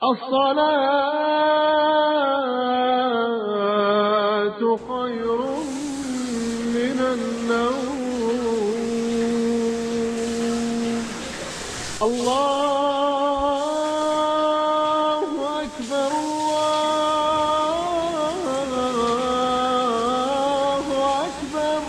अस्सलातु खैरुम मिनन नौम। अल्लाहु अकबर, अल्लाहु अकबर।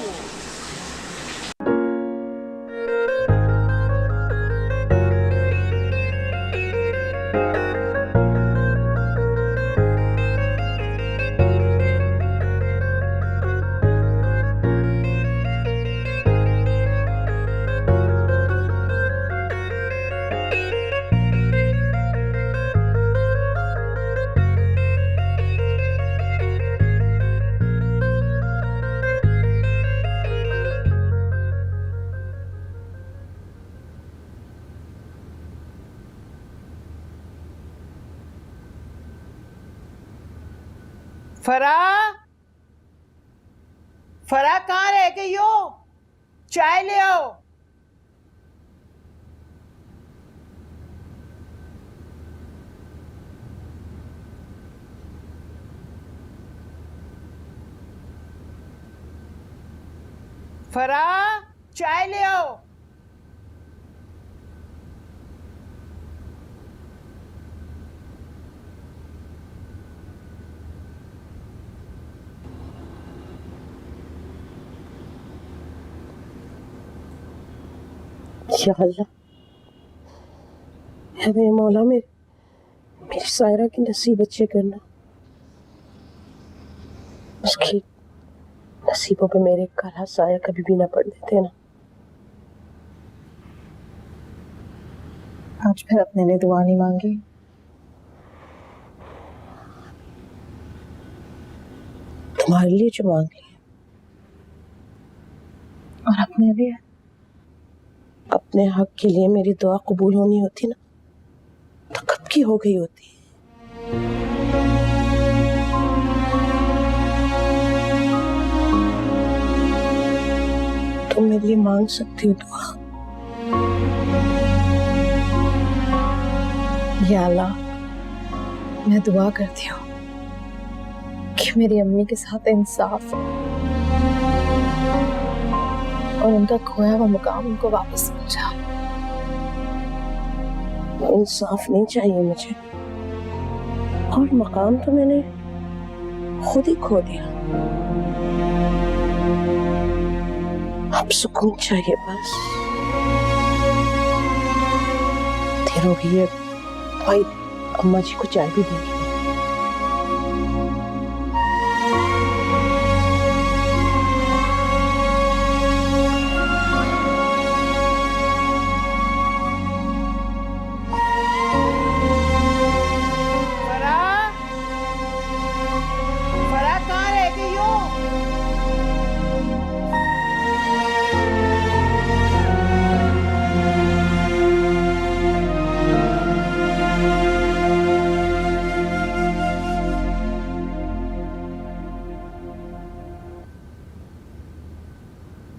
फराह, फराह कहाँ रह गई हो? चाय ले आओ। फराह, चाय ले आओ। या अल्लाह, है मेरे मौला, मेरी सायरा की नसीब अच्छे करना। उसकी नसीबों पे मेरे काला साया कभी भी ना पड़ देते ना। आज फिर अपने लिए दुआ नहीं मांगी? तुम्हारे लिए जो मांग ली। और अपने लिए? अपने हक के लिए मेरी दुआ कबूल होनी होती ना तो कब की हो गई होती। तुम मेरे लिए मांग सकती हो दुआ। या अल्लाह, मैं दुआ करती हूँ कि मेरी अम्मी के साथ इंसाफ हो और उनका खोया हुआ मुकाम उनको वापस मिल जाए। इंसाफ नहीं चाहिए मुझे, और मकाम तो मैंने खुद ही खो दिया। अब सुकून चाहिए बस। देर हो गई है, भाई अम्मा जी को चाय भी देगी।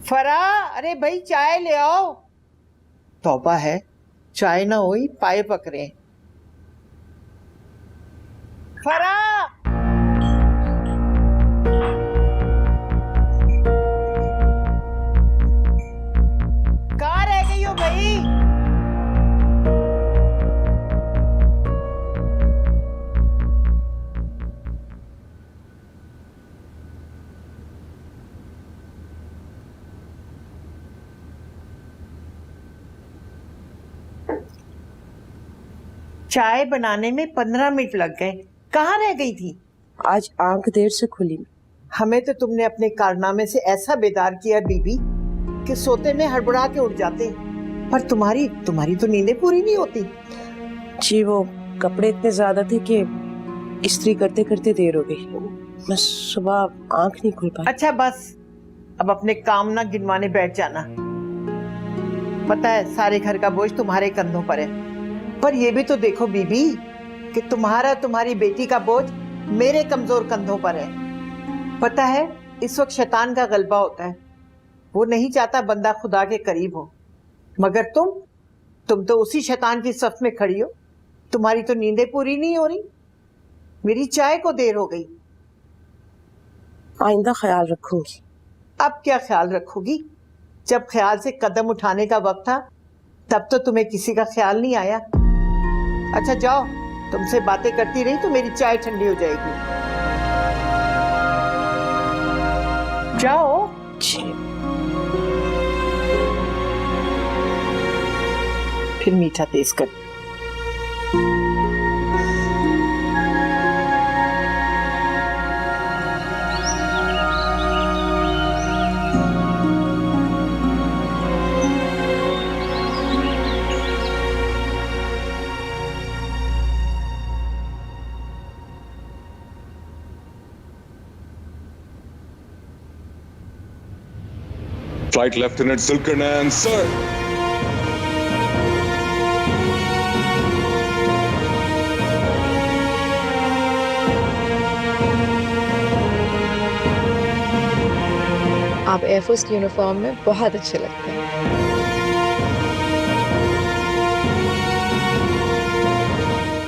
फराह, अरे भाई चाय ले आओ। तौबा है, चाय ना हुई पाए पकड़े। फराह, कहाँ रह गई हो भाई? चाय बनाने में 15 मिनट लग गए, कहाँ रह गई थी? आज आंख देर से खुली। हमें तो तुमने अपने कारनामे से ऐसा बेदार किया बीबी कि सोते में हड़बड़ा के उठ जाते, पर तुम्हारी तो नींदें पूरी नहीं होती। जी वो कपड़े इतने ज्यादा थे कि इस्त्री करते करते देर हो गई। मैं सुबह आंख नहीं खुल पाई। अच्छा बस, अब अपने काम ना गिनवाने बैठ जाना। पता है सारे घर का बोझ तुम्हारे कंधों पर है, पर ये भी तो देखो बीबी कि तुम्हारी बेटी का बोझ मेरे कमजोर कंधों पर है। पता है इस वक्त शैतान का गलबा होता है, वो नहीं चाहता बंदा खुदा के करीब हो, मगर तुम तो उसी शैतान की सफ में खड़ी हो। तुम्हारी तो नींदें पूरी नहीं हो रही। मेरी चाय को देर हो गई। आइंदा ख्याल रखूंगी। अब क्या ख्याल रखोगी? जब ख्याल से कदम उठाने का वक्त था तब तो तुम्हें किसी का ख्याल नहीं आया। अच्छा जाओ, तुमसे बातें करती रही तो मेरी चाय ठंडी हो जाएगी। जाओ। जी। फिर मीठा तेज कर। Flight Lieutenant Zulkarnain, sir. आप एयरफोर्स की यूनिफॉर्म में बहुत अच्छे लगते हैं।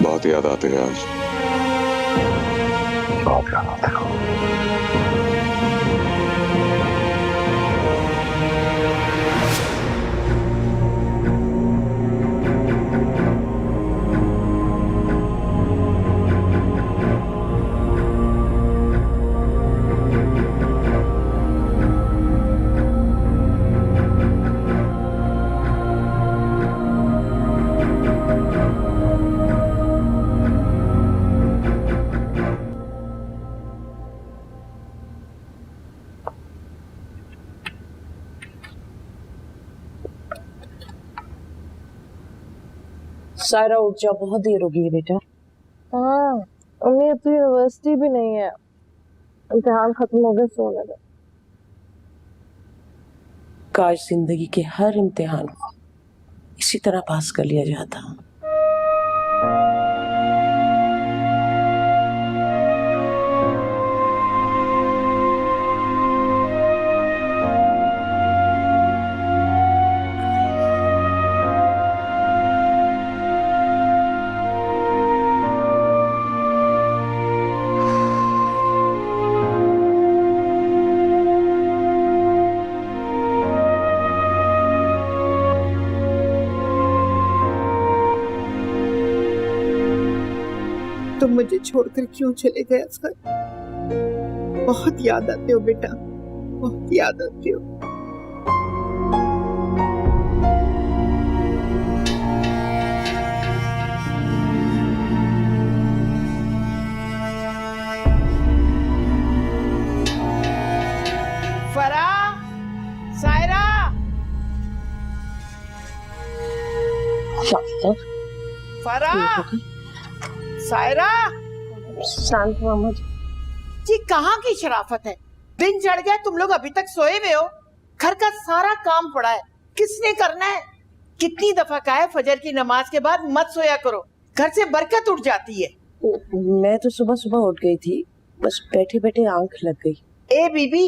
बहुत याद आते हैं आज। बहुत याद आते हैं। सारा उठ जाओ, बहुत देर हो गई है बेटा। हाँ, अम्मी अब तो यूनिवर्सिटी भी नहीं है, इम्तिहान खत्म हो गए, सोने दो। काश जिंदगी के हर इम्तिहान को इसी तरह पास कर लिया जाता। तुम मुझे छोड़कर क्यों चले गए असगर? बहुत याद आते हो बेटा, बहुत याद आते हो। फरा, सायरा, फरा, सायरा। शांत मामा जी। जी कहाँ की शराफत है? दिन चढ़ गया, तुम लोग अभी तक सोए हुए हो। घर का सारा काम पड़ा है, किसने करना है? कितनी दफा कहा है फजर की नमाज के बाद मत सोया करो, घर से बरकत उठ जाती है। मैं तो सुबह सुबह उठ गई थी, बस बैठे बैठे आंख लग गई। ए बीबी,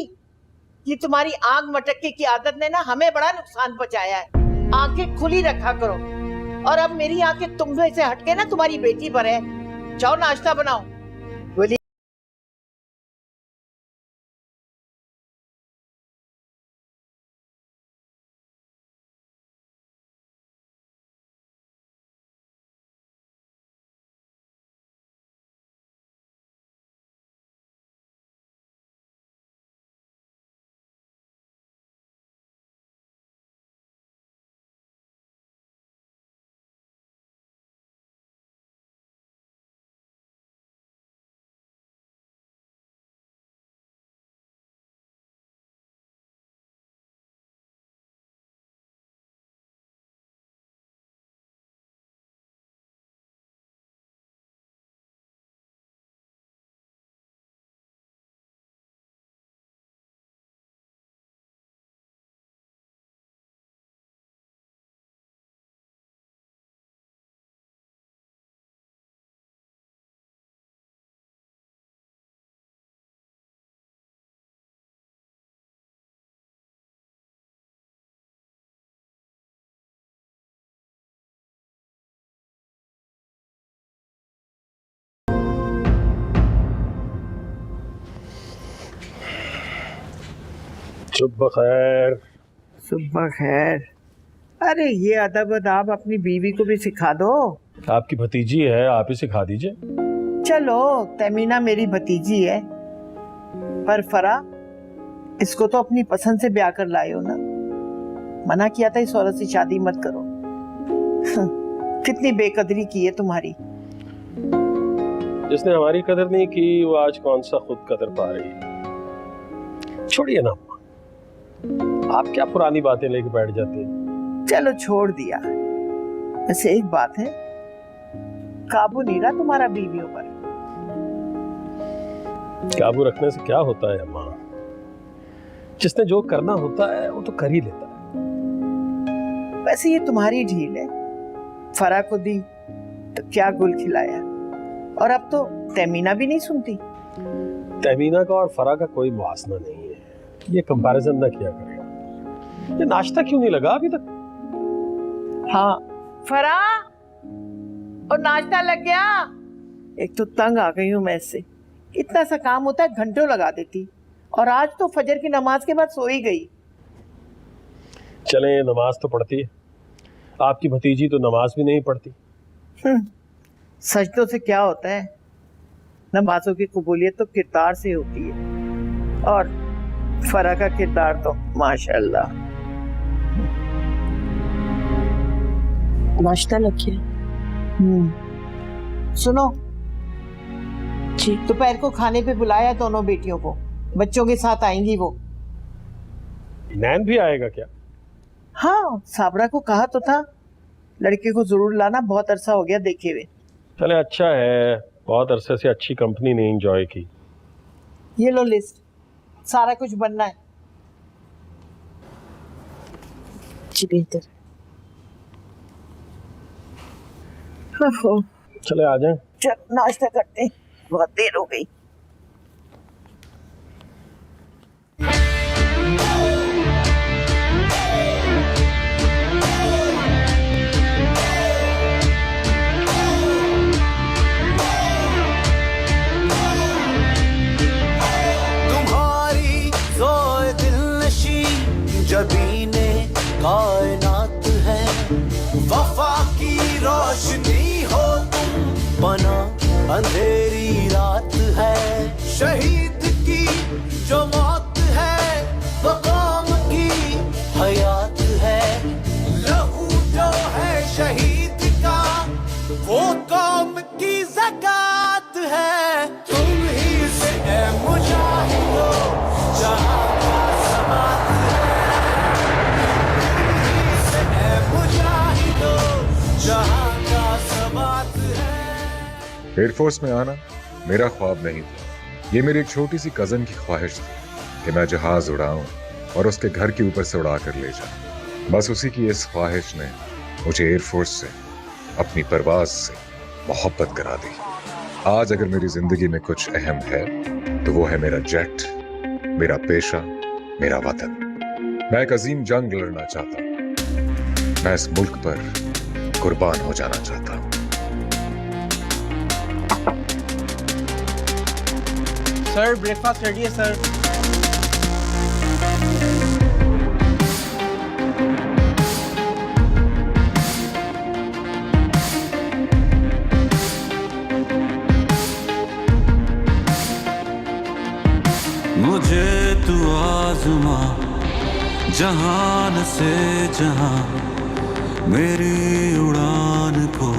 ये तुम्हारी आंख मटकने की आदत ने ना हमें बड़ा नुकसान पहुंचाया है। आंखें खुली रखा करो। और अब मेरी आंखें तुम से हटके ना तुम्हारी बेटी पर है। जाओ नाश्ता बनाओ। बोली सुबह खैर। सुबह खैर। अरे ये अदब आप अपनी बीवी को भी सिखा दो। आपकी भतीजी है, आप ही सिखा दीजिए। चलो तमीना मेरी भतीजी है, पर फरा इसको तो अपनी पसंद से ब्याह कर लाए हो ना। मना किया था इस औरत से शादी मत करो। कितनी बेकदरी की है तुम्हारी। जिसने हमारी कदर नहीं की वो आज कौन सा खुद कदर पा रही है। छोड़िए ना अम्मा, आप क्या पुरानी बातें लेके बैठ जाती हैं। चलो छोड़ दिया। वैसे एक बात है, काबू नहीं रहा तुम्हारा बीवियों पर। काबू रखने से क्या होता है अम्मा, जिसने जो करना होता है वो तो कर ही लेता है। वैसे ये तुम्हारी ढील है, फरा को दी तो क्या गुल खिलाया, और अब तो तमीना भी नहीं सुनती। तमीना का और फरा का कोई मुआसना नहीं है, ये कंपैरिजन ना किया करेगा। ये नाश्ता क्यों नहीं लगा अभी तक? हाँ फरा, और नाश्ता लग गया। एक तो तंग आ गई हूँ मैं इससे, इतना सा काम होता है घंटों लगा देती, और आज तो फजर की नमाज के बाद सो ही गई। चले नमाज तो पढ़ती है, आपकी भतीजी तो नमाज भी नहीं पढ़ती। सजदों से क्या होता है, नमाजों की कबूलियत तो किरदार से होती है, और फरा का किरदार तो माशाल्लाह। नाश्ता लग गया। सुनो जी। दोपहर को खाने पे बुलाया दोनों बेटियों को, बच्चों के साथ आएंगी वो। नैन भी आएगा क्या? हाँ साबरा को कहा तो था, लड़के को जरूर लाना, बहुत अरसा हो गया देखे हुए। चले अच्छा है, बहुत अरसे से अच्छी कंपनी नहीं एंजॉय की। ये लो लिस्ट, सारा कुछ बनना है। जी बेहतर। चले आ जाएं। चल नाश्ता करते हैं, बहुत देर हो गई। तुम्हारी ज़ोए दिलनशी जबीने कायनात है, वफा की रोशनी हो तुम, बना अंधेरी रात है। शहीद की जो मौत है वो कौम की हयात है, लहू जो है शहीद का वो कौम की ज़कात है। तुम ही से है मुजाहिदो जहां का समात है, तुम ही से है मुजाहिदो जहां का समात है। एयरफोर्स में आना मेरा ख्वाब नहीं था, ये मेरी एक छोटी सी कजन की ख्वाहिश थी कि मैं जहाज उड़ाऊं और उसके घर के ऊपर से उड़ा कर ले जाऊं। बस उसी की इस ख्वाहिश ने मुझे एयरफोर्स से, अपनी परवाज से मोहब्बत करा दी। आज अगर मेरी जिंदगी में कुछ अहम है तो वो है मेरा जेट, मेरा पेशा, मेरा वतन। मैं एक अजीम जंग लड़ना चाहता हूं, मैं इस मुल्क पर कुर्बान हो जाना चाहता हूं। सर ब्रेकफास्ट रेडी है सर। मुझे तू आज़मा जहान से जहां, मेरी उड़ान को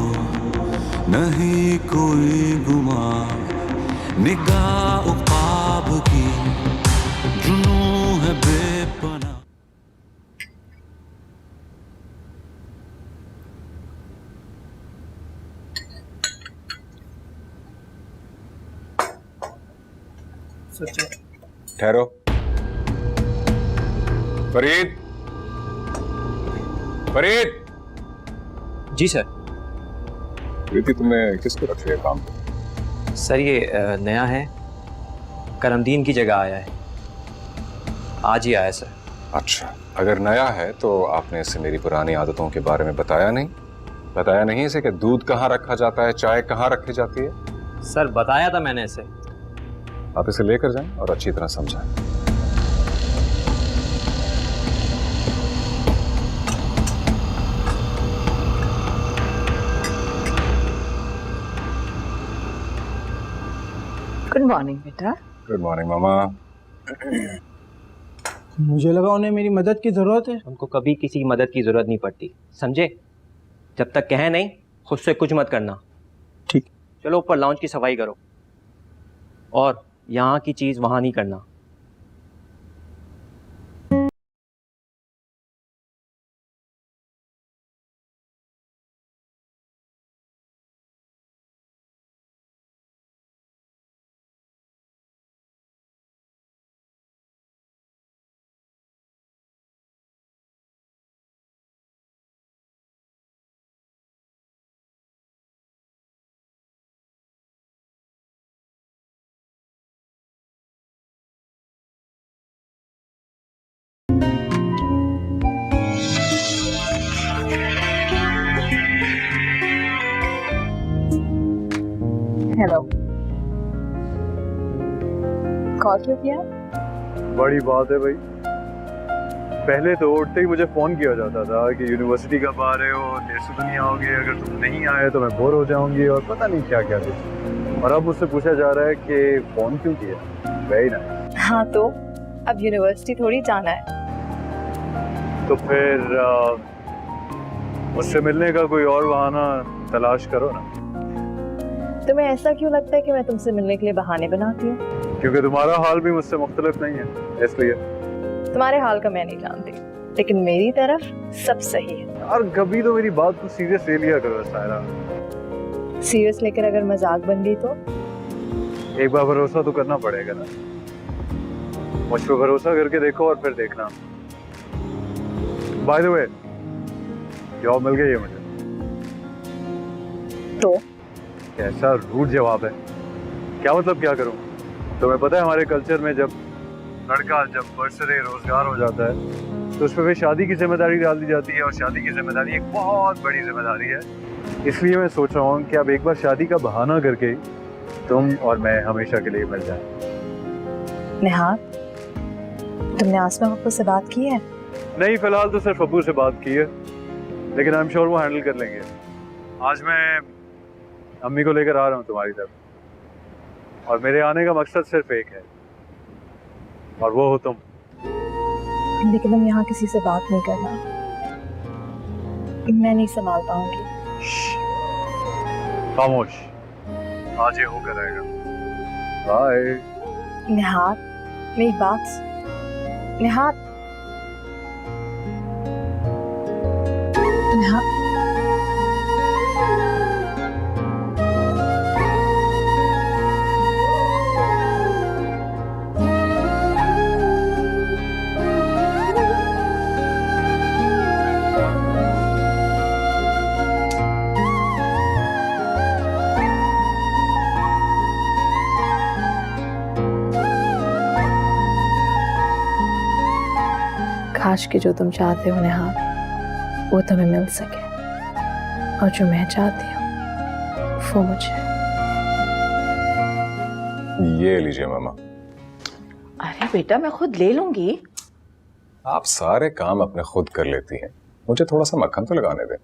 नहीं कोई गुमा, निगाह उक़ाब की जुनू है बेपना। ठहरो। फरीद, फरीद। जी सर। प्रीति, तुमने किसको रख लिया काम पे? सर ये नया है, करमदीन की जगह आया है, आज ही आया सर। अच्छा, अगर नया है तो आपने इसे मेरी पुरानी आदतों के बारे में बताया नहीं? बताया नहीं इसे कि दूध कहाँ रखा जाता है, चाय कहाँ रखी जाती है? सर बताया था मैंने इसे। आप इसे लेकर जाएं और अच्छी तरह समझाएं। मॉर्निंग बेटा। गुड मॉर्निंग मामा। मुझे लगा उन्हें मेरी मदद की जरूरत है। उनको कभी किसी की मदद की जरूरत नहीं पड़ती, समझे? जब तक कहे नहीं खुद से कुछ मत करना। ठीक। चलो ऊपर लाउंज की सफाई करो, और यहाँ की चीज वहां नहीं करना। हेलो, कॉल क्यों किया? बड़ी बात है भाई। पहले तो उठते ही मुझे फोन किया जाता था कि यूनिवर्सिटी कब आ रहे हो, देश से दुनिया होगी, अगर तुम नहीं आए तो मैं बोर हो जाऊंगी और पता नहीं क्या क्या कुछ। और अब मुझसे पूछा जा रहा है कि फोन क्यों किया। Very nice. हाँ तो अब यूनिवर्सिटी थोड़ी जाना है। तो फिर मुझसे मिलने का कोई और बहाना तलाश करो ना। तुम्हें ऐसा क्यों लगता है कि मैं तुमसे मिलने के लिए बहाने बनाती हूँ? क्योंकि तुम्हारा हाल भी मुझसे मुख्तलिफ नहीं है, इसलिए। तुम्हारे हाल का मैं नहीं जानती, लेकिन मेरी तरफ सब सही है। और कभी तो मेरी बात को सीरियस ले लिया करो सायरा। सीरियस लेकर अगर मजाक बन गई तो? एक बार भरोसा तो करना पड़ेगा ना। मुझ पर भरोसा करके देखो और फिर देखना। बाय द वे, जॉब मिल गई है मुझे। तो कैसा रूड जवाब है। क्या मतलब क्या करूं? तुम्हें पता है हमारे कल्चर में जब लड़का जब बरसरे रोजगार हो जाता है तो उस पर फिर शादी की जिम्मेदारी डाल दी जाती है, और शादी की जिम्मेदारी एक बहुत बड़ी जिम्मेदारी है। इसलिए मैं सोच रहा हूँ कि अब एक बार शादी का बहाना करके तुम और मैं हमेशा के लिए मिल जाएं। नेहा, तुमने आसमा पप्पू से बात की है? नहीं, फिलहाल तो सिर्फ अब्बू से बात की है, लेकिन आई एम श्योर वो हैंडल कर लेंगे। आज मैं अम्मी को लेकर आ रहा हूँ तुम्हारी तरफ, और मेरे आने का मकसद सिर्फ एक है, और वो हो तुम। लेकिन तुम यहाँ किसी से बात नहीं करना, मैं नहीं संभाल पाऊंगी। खामोश, आज ये होकर रहेगा। बाय। निहात, मेरी बात। निहात, निहात, काश कि जो तुम चाहते हो नेहा वो तुम्हें मिल सके, और जो मैं चाहती हूँ वो मुझे। ये लीजिए मामा। अरे बेटा, मैं खुद ले लूंगी। आप सारे काम अपने खुद कर लेती हैं, मुझे थोड़ा सा मक्खन तो लगाने दें।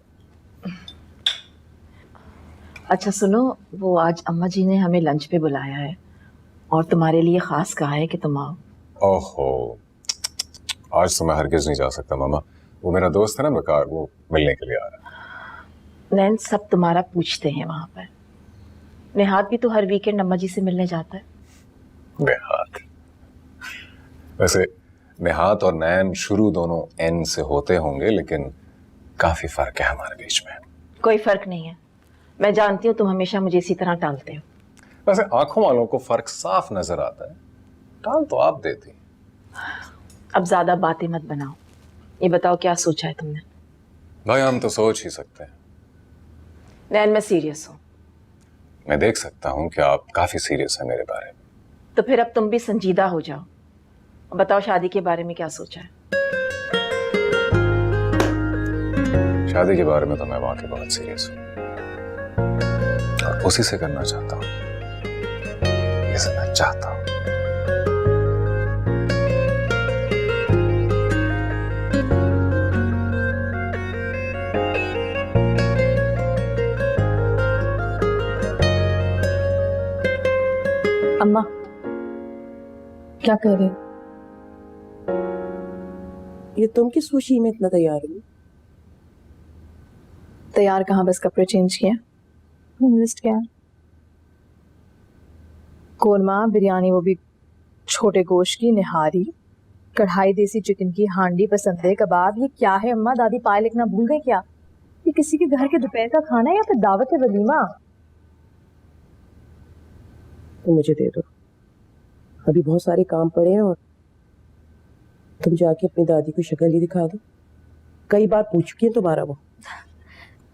अच्छा सुनो, वो आज अम्मा जी ने हमें लंच पे बुलाया है और तुम्हारे लिए खास कहा है कि तुम आओ। ओहो, आज तो मैं हरगिज नहीं जा सकता मामा। वो मेरा दोस्त है ना बकार, वो मिलने के लिए आ रहा है। नैन, सब तुम्हारा पूछते हैं वहां पर। नेहात भी तो हर वीकेंड अम्मा जी से मिलने जाता है। नेहात, वैसे नेहात और नैन शुरू दोनों एन से होते होंगे, लेकिन काफी फर्क है हमारे बीच में। कोई फर्क नहीं है, मैं जानती हूँ तुम हमेशा मुझे इसी तरह टालते हो। वैसे आंखों वालों को फर्क साफ नजर आता है, टाल तो आप देती। अब ज्यादा बातें मत बनाओ, ये बताओ क्या सोचा है तुमने? भाई हम तो सोच ही सकते हैं। नैन, मैं सीरियस हूँ। मैं देख सकता हूँ कि आप काफी सीरियस हैं मेरे बारे में। तो फिर अब तुम भी संजीदा हो जाओ। बताओ शादी के बारे में क्या सोचा है? शादी के बारे में तो मैं वाकई बहुत सीरियस हूँ, और उसी से करना चाहता हूँ जिसे मैं चाहता हूँ। अम्मा, क्या कर रही हो? ये तुम किस खुशी में इतना तैयार हो? तैयार कहाँ, बस कपड़े चेंज किए। लिस्ट क्या है? कोरमा, बिरयानी, वो भी छोटे गोश्त की, निहारी, कढ़ाई देसी चिकन की, हांडी पसंदे, कबाब। ये क्या है अम्मा? दादी पाए लिखना भूल गए क्या? ये किसी के घर के दोपहर का खाना है या फिर दावत है, वलीमा? तो मुझे दे दो, अभी बहुत सारे काम पड़े हैं। और तुम जाके अपनी दादी को शक्ल ही दिखा दो। कई बार पूछ चुकी है तुम्हारा वो।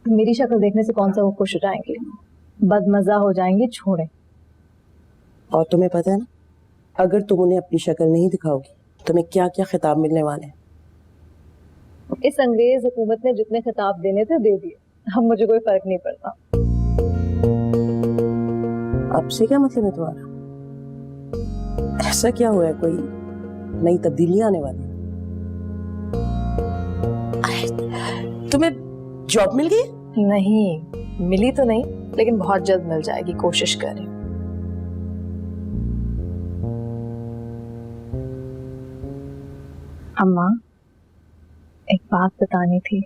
मेरी शक्ल देखने से कौन सा वो खुश हो जाएंगे? बदमजा हो जाएंगे। छोड़े। और तुम्हें पता है ना, अगर तुम उन्हें अपनी शक्ल नहीं दिखाओगी तुम्हें क्या क्या खिताब मिलने वाले हैं। इस अंग्रेज हुकूमत ने जितने खिताब देने थे दे दिए, अब मुझे कोई फर्क नहीं पड़ता। अब से क्या मतलब है तुम्हारा? ऐसा क्या हुआ है, कोई नई तब्दीली आने वाली? तुम्हें जॉब मिल गई? नहीं मिली तो नहीं, लेकिन बहुत जल्द मिल जाएगी, कोशिश करें। अम्मा, एक बात बतानी थी।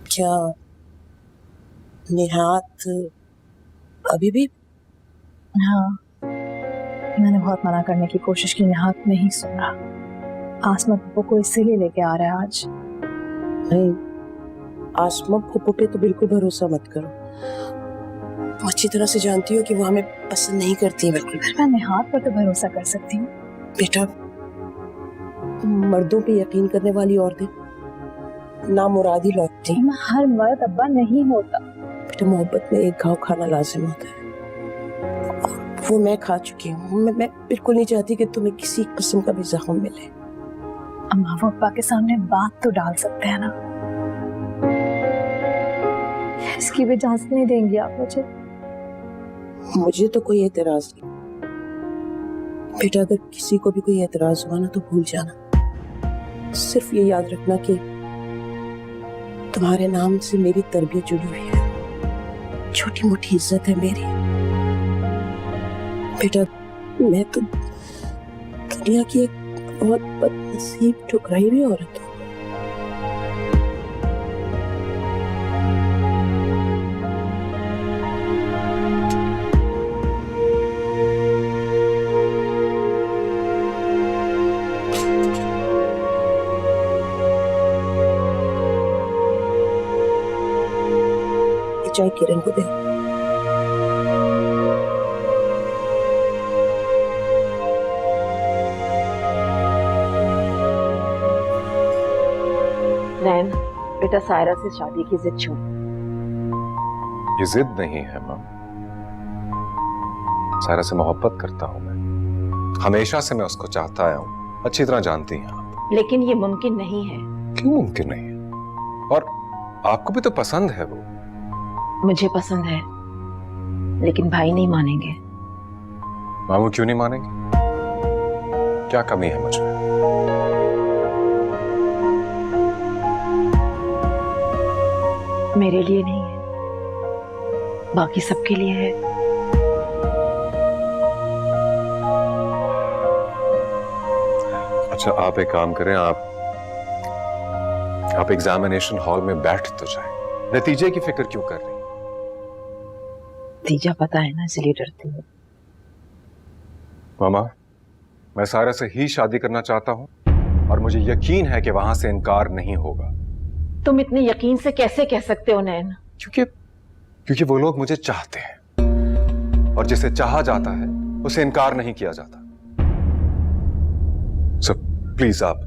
क्या निहात अभी भी? हाँ, मैंने बहुत मना करने की कोशिश की, निहात नहीं सुना। आसमा पप्पू को इसीलिए लेके आ रहा है आज। नहीं, आसमा पप्पू पे तो बिल्कुल भरोसा मत करो। वो अच्छी तरह से जानती हो कि वो हमें पसंद नहीं करती है बिल्कुल। मैं निहात पर तो भरोसा कर सकती हूँ। बेटा, मर्दों पे यकीन करने वाली औरतें नामुरादी लौटती हैं। हर मर्द अब्बा नहीं होता। बेटा, मोहब्बत में एक घाव खाना लाजिम होता है, वो मैं खा चुकी हूँ। मैं बिल्कुल नहीं चाहती कि तुम्हें किसी किस्म का भी जख्म मिले। अम्मा, वो अब्बा के सामने बात तो डाल सकते हैं ना। इसकी भी इजाजत नहीं देंगी आप मुझे? मुझे तो कोई एतराज नहीं बेटा। अगर किसी को भी कोई एतराज हुआ ना तो भूल जाना। सिर्फ ये याद रखना कि तुम्हारे नाम से मेरी तरबियत जुड़ी हुई है, छोटी मोटी इज्जत है मेरी। बेटा, मैं तो दुनिया की एक बहुत बदनसीब ठुकराई हुई औरत हूँ। चाय किरण को दे। नैन, बेटा सायरा से शादी की जिद छोड़। ये जिद नहीं है माँ, सायरा से मोहब्बत करता हूं मैं। हमेशा से मैं उसको चाहता आया हूं, अच्छी तरह जानती हैं आप। लेकिन ये मुमकिन नहीं है। क्यों मुमकिन नहीं है? और आपको भी तो पसंद है वो। मुझे पसंद है, लेकिन भाई नहीं मानेंगे। मामू क्यों नहीं मानेंगे? क्या कमी है मुझ में? मेरे लिए नहीं है, बाकी सबके लिए है। अच्छा, आप एक काम करें, आप एग्जामिनेशन हॉल में बैठ तो जाएं। नतीजे की फिक्र क्यों कर रही? नतीजा पता है ना, इसलिए डरती हूँ। मामा, मैं सायरा से ही शादी करना चाहता हूँ और मुझे यकीन है कि वहां से इनकार नहीं होगा। तुम इतने यकीन से कैसे कह सकते हो नैन? क्योंकि वो लोग मुझे चाहते हैं और जिसे चाहा जाता है उसे इनकार नहीं किया जाता। सो प्लीज आप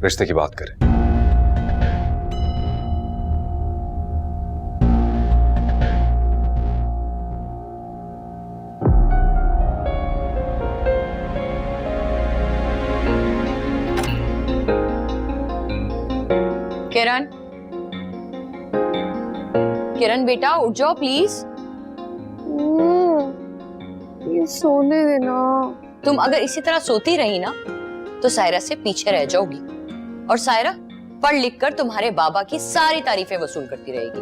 रिश्ते की बात करें। किरण, किरण बेटा उठ जाओ प्लीज। ये सोने देना। तुम अगर इसी तरह सोती रही ना तो सायरा से पीछे रह जाओगी और सायरा पढ़ लिख कर तुम्हारे बाबा की सारी तारीफें वसूल करती रहेगी।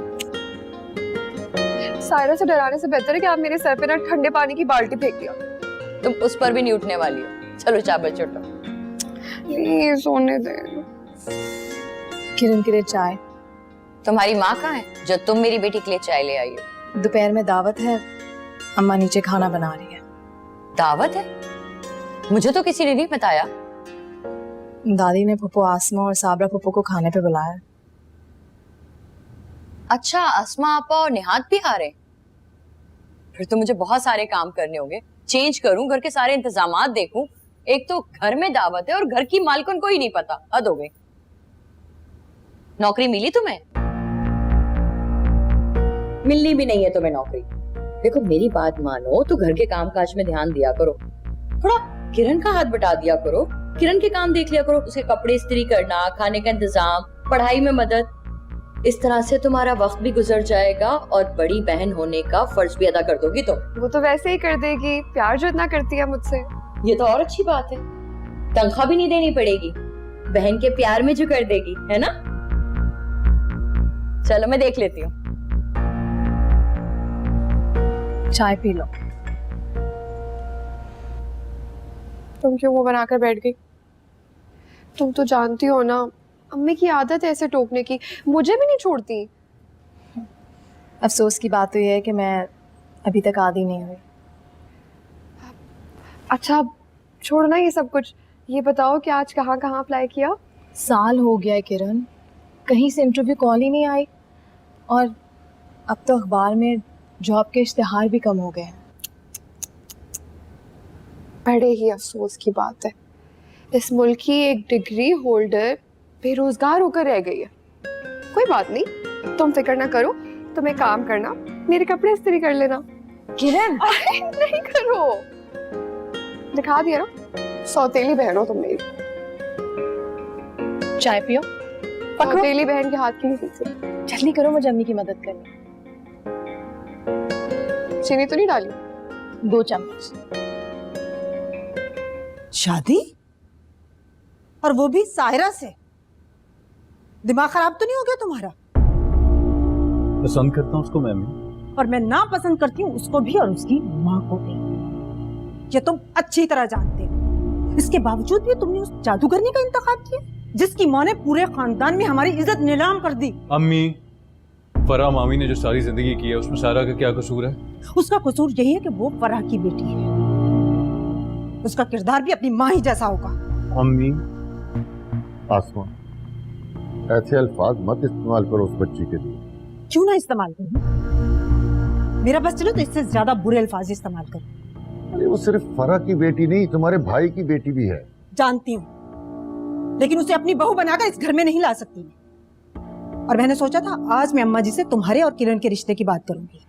सायरा से डराने से बेहतर है कि आप मेरे सर पे ना ठंडे पानी की बाल्टी फेंक दिया। तुम उस पर भी नहीं उठने वाली हो। चलो चावल चटो। प्लीज सोने दे। किरण के लिए चाय। तुम्हारी माँ कहाँ है जो तुम मेरी बेटी के लिए चाय ले आई हो? दोपहर में दावत है, अम्मा नीचे खाना बना रही है। दावत है? मुझे तो किसी ने नहीं बताया। दादी ने फुप्पो आसमा और साबरा फुप्पो को खाने पे बुलाया। अच्छा, आसमा आपा और निहात भी आ रहे हैं? फिर तो मुझे बहुत सारे काम करने होंगे। चेंज करूं, घर के सारे इंतजामात देखूं। एक तो घर में दावत है और घर की मालकिन को ही नहीं पता। हद हो गई। नौकरी मिली तुम्हें? मिलनी भी नहीं है तुम्हें नौकरी। देखो मेरी बात मानो तो घर के कामकाज में ध्यान दिया करो। थोड़ा किरण का हाथ बटा दिया करो। किरण के काम देख लिया करो। उसके कपड़े इस्त्री करना, खाने का इंतजाम, पढ़ाई में मदद। इस तरह से तुम्हारा वक्त भी गुजर जाएगा और बड़ी बहन होने का फर्ज भी अदा कर दोगी तुम। वो तो वैसे ही कर देगी, प्यार जो इतना करती है मुझसे। ये तो और अच्छी बात है। तनख्वाह भी नहीं देनी पड़ेगी, बहन के प्यार में जो कर देगी, है ना? चलो मैं देख लेती हूँ। चाय पी लो। तुम क्यों मुंह बनाकर बैठ गई? तुम तो जानती हो ना, अम्मी की आदत है ऐसे टोकने की। मुझे भी नहीं छोड़ती। अफसोस की बात तो यह है कि मैं अभी तक आदी नहीं हुई। अच्छा छोड़ना ये सब कुछ, ये बताओ कि आज कहाँ कहाँ अप्लाई किया? साल हो गया है किरण, कहीं से इंटरव्यू कॉल ही नहीं आई। और अब तो अखबार में जॉब के इश्तिहार भी कम हो गए हैं। बड़े ही अफसोस की बात है, इस मुल्क की एक डिग्री होल्डर बेरोजगार होकर रह गई है। कोई बात नहीं, तुम फिक्र ना करो। तुम एक काम करना, मेरे कपड़े इस्त्री कर लेना। किरण नहीं करो, दिखा दिया ना, सौतेली बहन हो तुम मेरी। चाय पियो। सौतेली बहन के हाथ की नहीं सीखी। जल्दी करो, मुझे अम्मी की मदद करनी। चीनी तो नहीं डाली? 2 चम्मच। शादी? और वो भी सायरा से? दिमाग खराब तो नहीं हो गया तुम्हारा? पसंद करता हूँ उसको मैम, और मैं ना पसंद करती हूँ उसको भी और उसकी माँ को भी। ये तुम अच्छी तरह जानते हो। इसके बावजूद भी तुमने उस जादूगरनी का इंतखाब किया जिसकी माँ ने पूरे खानदान में हमारी इज्जत नीलाम कर दी। अम्मी, फराह मामी ने जो सारी जिंदगी की है उसमें सारा का क्या कसूर है? उसका कसूर यही है कि वो फराह की बेटी है। उसका किरदार भी अपनी माँ ही जैसा होगा। अम्मी, आसमा, ऐसे अल्फाज मत इस्तेमाल करो उस बच्ची के लिए। क्यों ना इस्तेमाल करूं? मेरा बस चलो तो इससे ज्यादा बुरे अल्फाज इस्तेमाल करो। अरे वो सिर्फ फराह की बेटी नहीं, तुम्हारे भाई की बेटी भी है। जानती हूँ, लेकिन उसे अपनी बहू बनाकर इस घर में नहीं ला सकती मैं। और मैंने सोचा था आज मैं अम्मा जी से तुम्हारे और किरण के रिश्ते की बात करूंगी।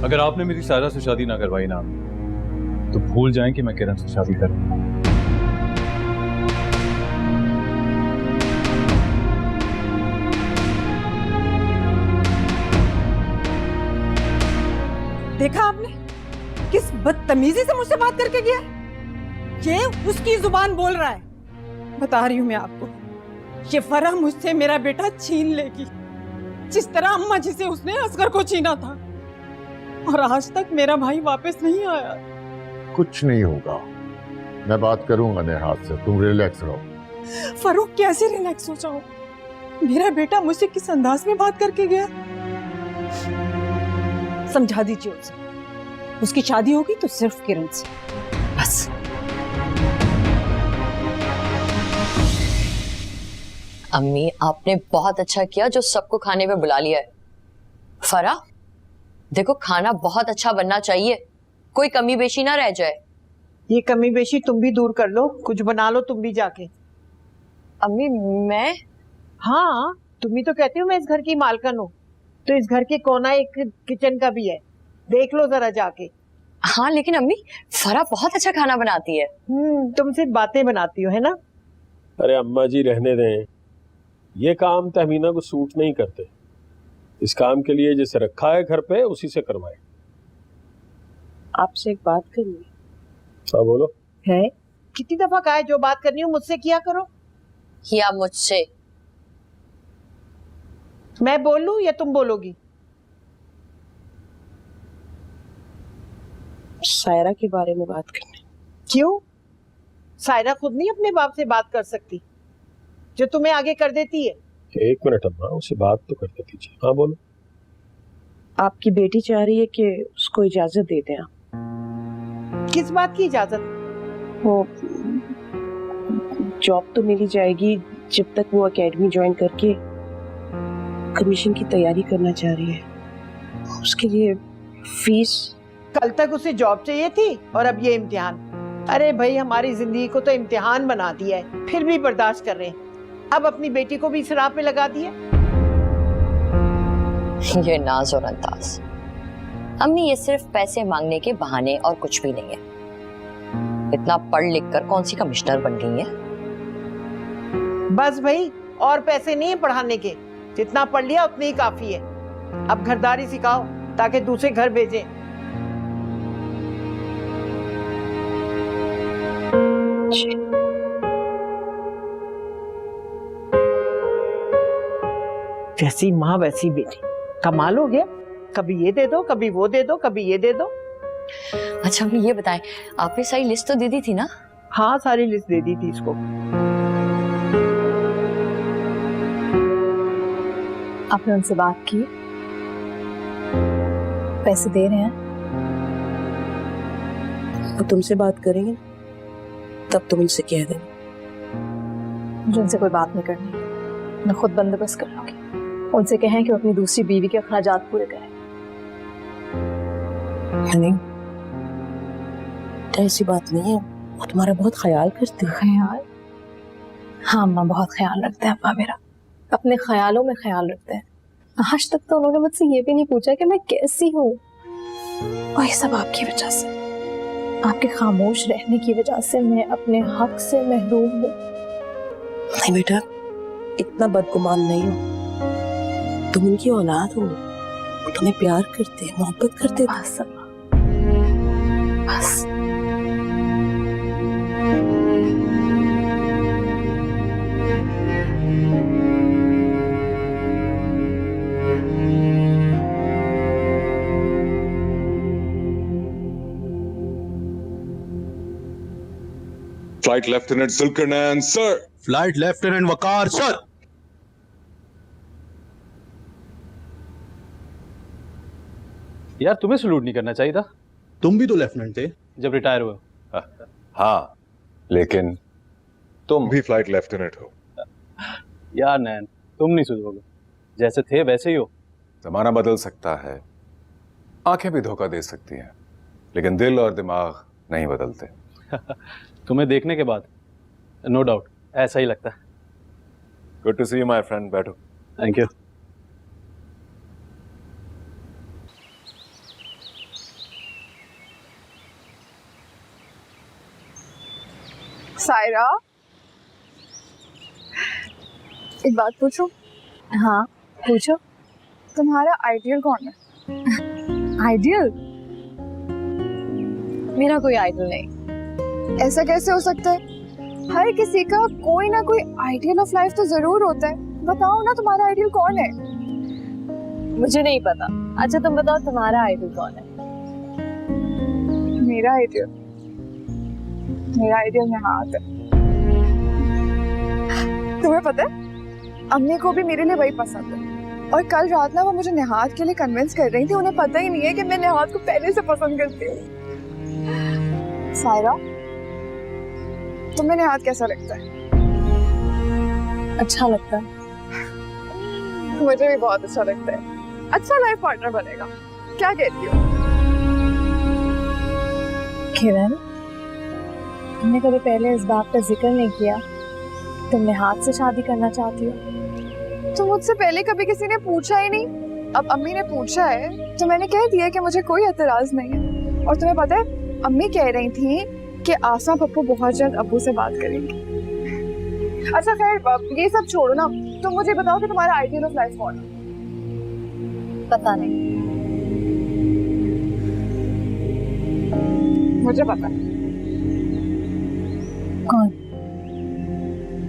अगर आपने मेरी सायरा से शादी ना करवाई ना तो भूल जाएं कि मैं किरण से शादी कर रहा हूं। देखा आपने किस बदतमीजी से मुझसे बात करके गया? ये उसकी जुबान बोल रहा है। बता रही हूं मैं आपको, ये फराह मुझसे मेरा बेटा छीन लेगी, जिस तरह अम्मा जी से उसने असगर को छीना था। और आज तक मेरा भाई वापस नहीं आया। कुछ नहीं होगा, मैं बात करूंगा नेहात से, तुम रिलैक्स रहो। फरूक कैसे रिलैक्स हो जाओ? मेरा बेटा मुझसे किस अंदाज में बात करके गया? समझा दीजिए उसे, उसकी शादी होगी तो सिर्फ किरण से, बस। अम्मी, आपने बहुत अच्छा किया जो सबको खाने पे बुला लिया है। फराह, देखो खाना बहुत अच्छा बनना चाहिए, कोई कमी बेशी ना रह जाए। ये कमी बेशी तुम भी दूर कर लो, कुछ बना लो तुम भी जाके। अम्मी मैं? हाँ, तुम ही तो कहती हो मैं इस घर की मालकिन हूँ, तो इस घर के कोना एक किचन का भी है, देख लो जरा जाके। हाँ लेकिन अम्मी, फराह बहुत अच्छा खाना बनाती है। तुम सिर्फ बातें बनाती हो, है ना? अरे अम्मा जी रहने दें, ये काम तहमीना को सूट नहीं करते। इस काम के लिए जिसे रखा है घर पे उसी से करवाए। आपसे एक बात करनी हाँ बोलो। है। कितनी दफा कहा है जो बात करनी हो मुझसे किया करो। किया मुझसे? मैं बोल लूं या तुम बोलोगी? सायरा के बारे में बात करनी। क्यों? सायरा खुद नहीं अपने बाप से बात कर सकती जो तुम्हें आगे कर देती है? एक मिनट अम्मा, उसे बात तो करते दीजिए। हाँ बोलो। आपकी बेटी चाह रही है कि उसको इजाजत दे दें आप। किस बात की इजाजत? वो जॉब तो मिल ही जाएगी जब तक वो एकेडमी ज्वाइन करके कमीशन की तैयारी करना चाह रही है। उसके लिए फीस। कल तक उसे जॉब चाहिए थी और अब ये इम्तिहान। अरे भाई, हमारी जिंदगी को तो इम्तिहान बना दिया है, फिर भी बर्दाश्त कर रहे हैं। अब अपनी बेटी को भी शराब पे लगा दिया। ये नाज और अंदाज। अम्मी, ये सिर्फ पैसे मांगने के बहाने और कुछ भी नहीं है। इतना पढ़ लिख कर कौन सी कमिश्नर बन गई है? बस भाई, और पैसे नहीं है पढ़ाने के। जितना पढ़ लिया उतने ही काफी है। अब घरदारी सिखाओ ताकि दूसरे घर भेजें। जैसी माँ वैसी बेटी। कमाल हो गया, कभी ये दे दो, कभी वो दे दो, कभी ये दे दो। अच्छा अम्मी, ये बताएं, आपने सारी लिस्ट तो दे दी थी ना? हाँ, सारी लिस्ट दे दी थी इसको। आपने उनसे बात की? पैसे दे रहे हैं? वो तुमसे बात करेंगे तब तुम उनसे कह देना। मुझे उनसे कोई बात नहीं करनी, मैं खुद बंदोबस्त कर लूंगी। उनसे कहें कि वो अपनी दूसरी बीवी के अखराजात पूरे करें। नहीं, ऐसी बात नहीं है। वो तुम्हारा बहुत ख्याल करते हैं। ख्याल? हाँ अम्मा, बहुत ख्याल रखते हैं अब्बा मेरा। अपने ख्यालों में ख्याल रखते हैं। आज तक तो उन्होंने मुझसे ये भी नहीं पूछा कि मैं कैसी हूँ। और ये सब आपकी वजह से, आपके खामोश रहने की वजह से मैं अपने हक से महरूम हूँ। नहीं बेटा, इतना बदगुमान नहीं हो। तुम उनकी औलाद हो, वो तुम्हें प्यार करते हैं, मोहब्बत करते हैं। बस अम्मा, बस। Flight Lieutenant Zulkarnain, sir. Flight lieutenant Waqar sir. यार तुम्हें सलूट नहीं करना चाहिए था। तुम भी तो लेफ्टिनेंट थे जब रिटायर हुए। हाँ, लेकिन तुम भी फ्लाइट लेफ्टिनेंट हो। यार नैन, तुम नहीं सुधरोगे। जैसे थे वैसे ही हो। जमाना बदल सकता है, आंखें भी धोखा दे सकती हैं, लेकिन दिल और दिमाग नहीं बदलते। तुम्हें देखने के बाद नो डाउट ऐसा ही लगता है। Good to see you my friend. बैठो। Thank you. सायरा, एक बात पूछूं? हाँ पूछो। तुम्हारा आइडियल कौन है? आइडियल? मेरा कोई आइडियल नहीं। ऐसा कैसे हो सकता है? हर किसी का कोई ना कोई आइडियल ऑफ लाइफ तो जरूर होता है। बताओ ना, तुम्हारा आइडियल कौन है? मुझे नहीं पता। अच्छा तुम बताओ, तुम्हारा आइडियल कौन है? मेरा आइडियल निहात है। तुम्हें पता है, अम्मी को भी मेरे लिए वही पसंद है। और कल रात ना वो मुझे निहात के लिए कन्विंस कर रही थी। उन्हें पता ही नहीं है कि मैं निहात को पहले से पसंद करती हूँ। सायरा, तुम्हें निहात कैसा लगता है? अच्छा लगता है। मुझे भी बहुत अच्छा लगता है। अच्छा लाइफ पार्टनर बनेगा। क्या कहती हो? किरण, तुमने कभी पहले इस बात का जिक्र नहीं किया तुम निहात से शादी करना चाहती हो। तो मुझसे पहले कभी किसी ने पूछा ही नहीं। अब अम्मी ने पूछा है तो मैंने कह दिया कि मुझे कोई एतराज नहीं है। और तुम्हें पता है, अम्मी कह रही थी कि आसमा पप्पू बहुत जल्द अब्बू से बात करेंगे। अच्छा खैर, ये सब छोड़ो ना। तुम मुझे बताओ कि तुम्हारा आइडियल ऑफ लाइफ कौन है? पता नहीं। मुझे पता है। कौन?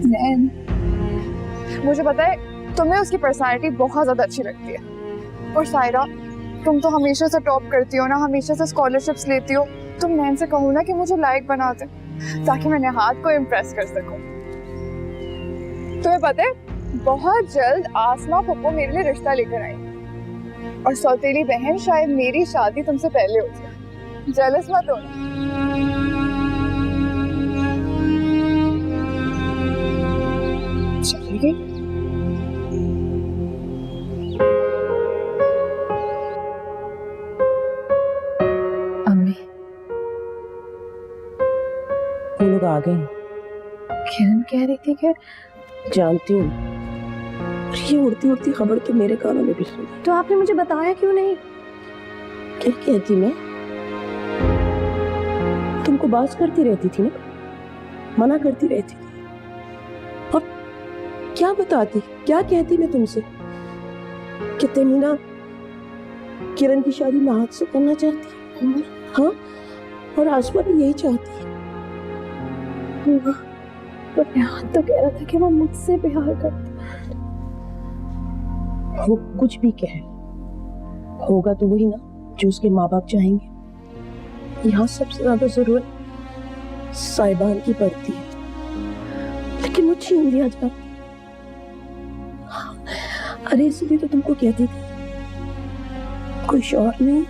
नैन। मुझे पता है तुम्हें उसकी पर्सनालिटी बहुत ज्यादा अच्छी लगती है। और सायरा, तुम तो हमेशा से टॉप करती हो ना, हमेशा से स्कॉलरशिप्स लेती हो। तुम नैन से कहो ना कि मुझे लाइक बना दे ताकि मैं नेहात को इम्प्रेस कर सकूं। तुम्हें पता है, बहुत जल्द आसमा पप्पू मेरे लिए रिश्ता लेकर आई और सौतेली बहन शायद मेरी शादी तुमसे पहले हो जाए। जेलस मत होना। चली गई। अम्मी, वो लोग आ गए। किरण कह रही थी कि जानती हूँ, ये उड़ती उड़ती खबर तो मेरे कानों में भी सुनी। तो आपने मुझे बताया क्यों नहीं? क्या कहती मैं? तुमको बात करती रहती थी ना, मना करती रहती थी। और क्या बताती, क्या कहती मैं तुमसे कि तमीना किरण की शादी मैं हाथ से करना चाहती है। हाँ, और आसमा भी यही चाहती है। तो नेहात तो कह रहा था कि वो मुझसे प्यार करता। वो कुछ भी कहे, होगा तो वही ना जो उसके माँ बाप चाहेंगे। यहाँ सबसे ज्यादा जरूरत साहिबान की पड़ती है, लेकिन वो छीन लिया जाता। अरे इसलिए तो तुमको कहती थी, कोई शौहर नहीं,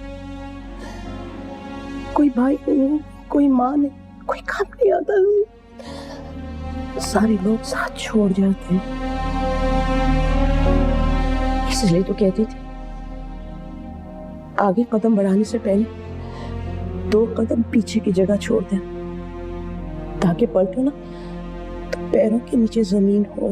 कोई भाई नहीं, कोई माँ नहीं, कोई काम नहीं आता। सारे लोग साथ छोड़ जाते हैं, इसलिए तो कहती थी आगे कदम बढ़ाने से पहले 2 कदम पीछे की जगह छोड़ दें, ताकि पलटो ना तो पैरों के नीचे जमीन हो।